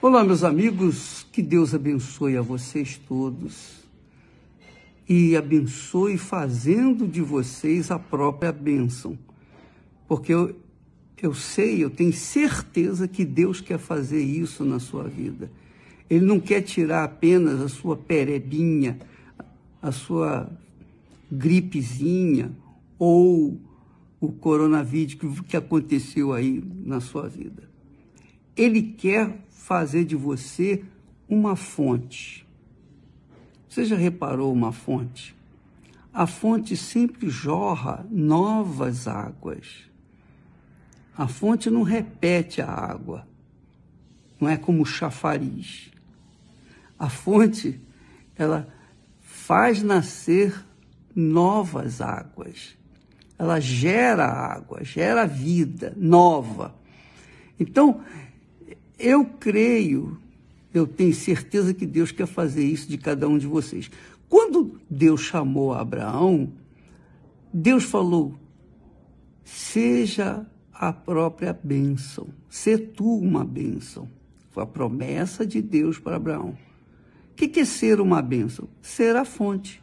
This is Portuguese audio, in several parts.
Olá, meus amigos, que Deus abençoe a vocês todos e abençoe fazendo de vocês a própria bênção, porque eu sei, eu tenho certeza que Deus quer fazer isso na sua vida. Ele não quer tirar apenas a sua perebinha, a sua gripezinha ou o coronavírus que aconteceu aí na sua vida. Ele quer fazer de você uma fonte. Você já reparou uma fonte? A fonte sempre jorra novas águas. A fonte não repete a água. Não é como o chafariz. A fonte, ela faz nascer novas águas. Ela gera água, gera vida nova. Então, eu creio, eu tenho certeza que Deus quer fazer isso de cada um de vocês. Quando Deus chamou Abraão, Deus falou, seja a própria bênção, sê tu uma bênção. Foi a promessa de Deus para Abraão. O que é ser uma bênção? Ser a fonte.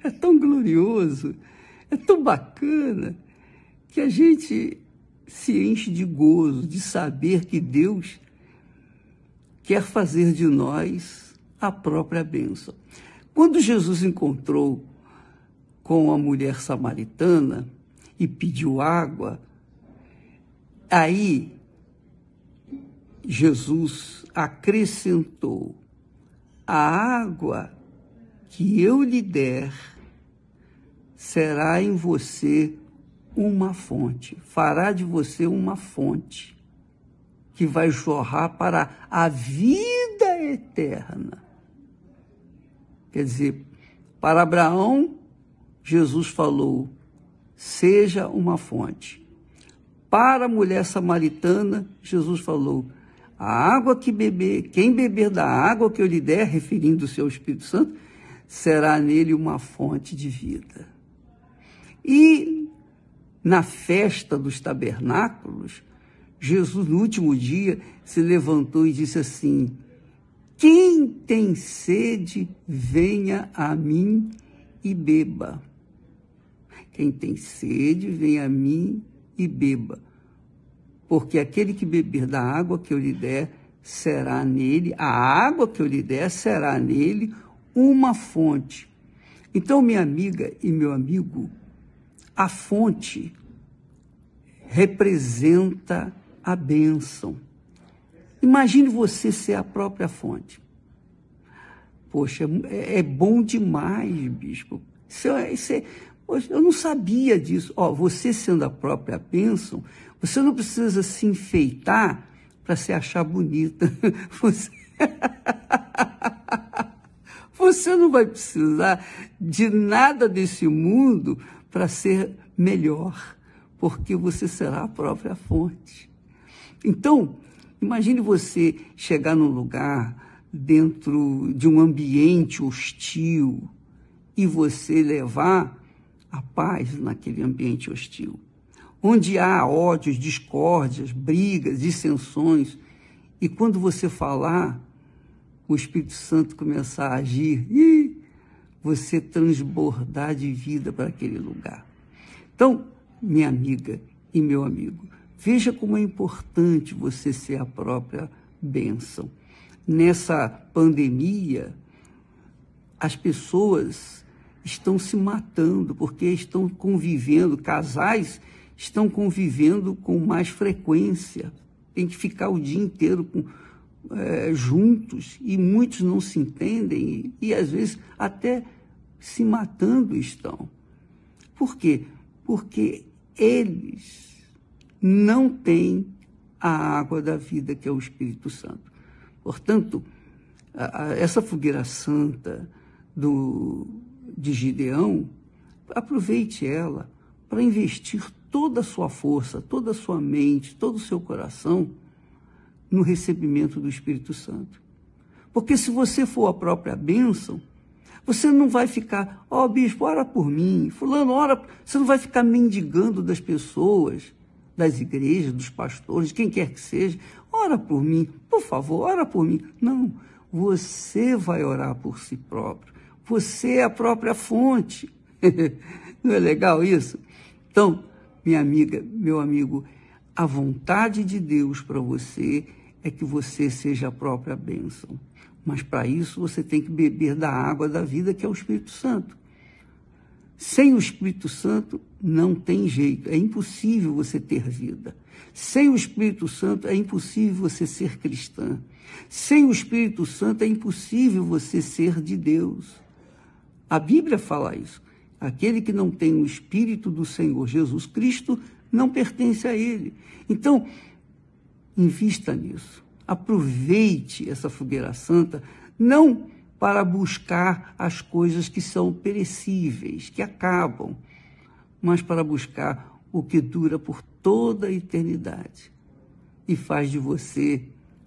É tão glorioso, é tão bacana, que a gente se enche de gozo, de saber que Deus quer fazer de nós a própria bênção. Quando Jesus encontrou com a mulher samaritana e pediu água, aí Jesus acrescentou, a água que eu lhe der será em você uma fonte, fará de você uma fonte que vai jorrar para a vida eterna. Quer dizer, para Abraão, Jesus falou, seja uma fonte. Para a mulher samaritana, Jesus falou, a água que beber, quem beber da água que eu lhe der, referindo-se ao Espírito Santo, será nele uma fonte de vida. E na festa dos tabernáculos, Jesus, no último dia, se levantou e disse assim, quem tem sede, venha a mim e beba. Quem tem sede, venha a mim e beba. Porque aquele que beber da água que eu lhe der, será nele, a água que eu lhe der, será nele uma fonte. Então, minha amiga e meu amigo, a fonte representa a bênção. Imagine você ser a própria fonte. Poxa, é bom demais, bispo. Poxa, eu não sabia disso. Você sendo a própria bênção, você não precisa se enfeitar para se achar bonita. Você não vai precisar de nada desse mundo para ser melhor, porque você será a própria fonte. Então, imagine você chegar num lugar dentro de um ambiente hostil e você levar a paz naquele ambiente hostil, onde há ódios, discórdias, brigas, dissensões, e quando você falar, o Espírito Santo começar a agir e você transbordar de vida para aquele lugar. Então, minha amiga e meu amigo, veja como é importante você ser a própria bênção. Nessa pandemia, as pessoas estão se matando porque estão convivendo, casais estão convivendo com mais frequência, tem que ficar o dia inteiro juntos e muitos não se entendem e às vezes até se matando estão. Por quê? Porque eles não têm a água da vida, que é o Espírito Santo. Portanto, essa fogueira santa de Gideão, aproveite ela para investir toda a sua força, toda a sua mente, todo o seu coração no recebimento do Espírito Santo. Porque se você for a própria bênção, você não vai ficar, bispo, ora por mim, fulano, ora, você não vai ficar mendigando das pessoas das igrejas, dos pastores, quem quer que seja, ora por mim, por favor, ora por mim. Não, você vai orar por si próprio. Você é a própria fonte. Não é legal isso? Então, minha amiga, meu amigo, a vontade de Deus para você é que você seja a própria bênção. Mas para isso você tem que beber da água da vida, que é o Espírito Santo. Sem o Espírito Santo não tem jeito, é impossível você ter vida. Sem o Espírito Santo é impossível você ser cristã. Sem o Espírito Santo é impossível você ser de Deus. A Bíblia fala isso. Aquele que não tem o Espírito do Senhor Jesus Cristo não pertence a Ele. Então, invista nisso. Aproveite essa fogueira santa, não para buscar as coisas que são perecíveis, que acabam, mas para buscar o que dura por toda a eternidade e faz de você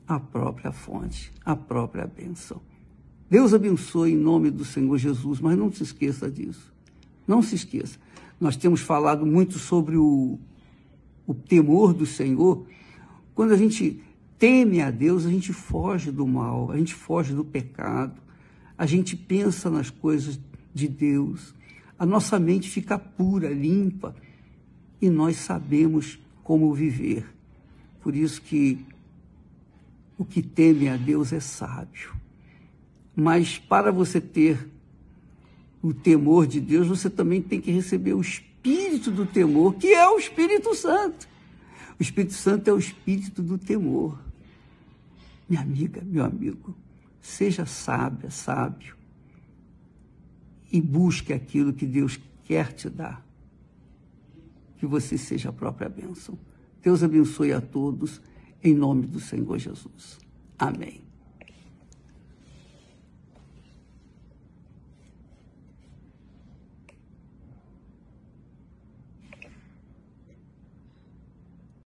a própria fonte, a própria bênção. Deus abençoe em nome do Senhor Jesus, mas não se esqueça disso. Não se esqueça. Nós temos falado muito sobre o temor do Senhor. Quando a gente teme a Deus, a gente foge do mal, a gente foge do pecado, a gente pensa nas coisas de Deus, a nossa mente fica pura, limpa, e nós sabemos como viver. Por isso que o que teme a Deus é sábio. Mas para você ter o temor de Deus, você também tem que receber o espírito do temor, que é o Espírito Santo. O Espírito Santo é o espírito do temor. Minha amiga, meu amigo, seja sábia, sábio, e busque aquilo que Deus quer te dar. Que você seja a própria bênção. Deus abençoe a todos, em nome do Senhor Jesus. Amém.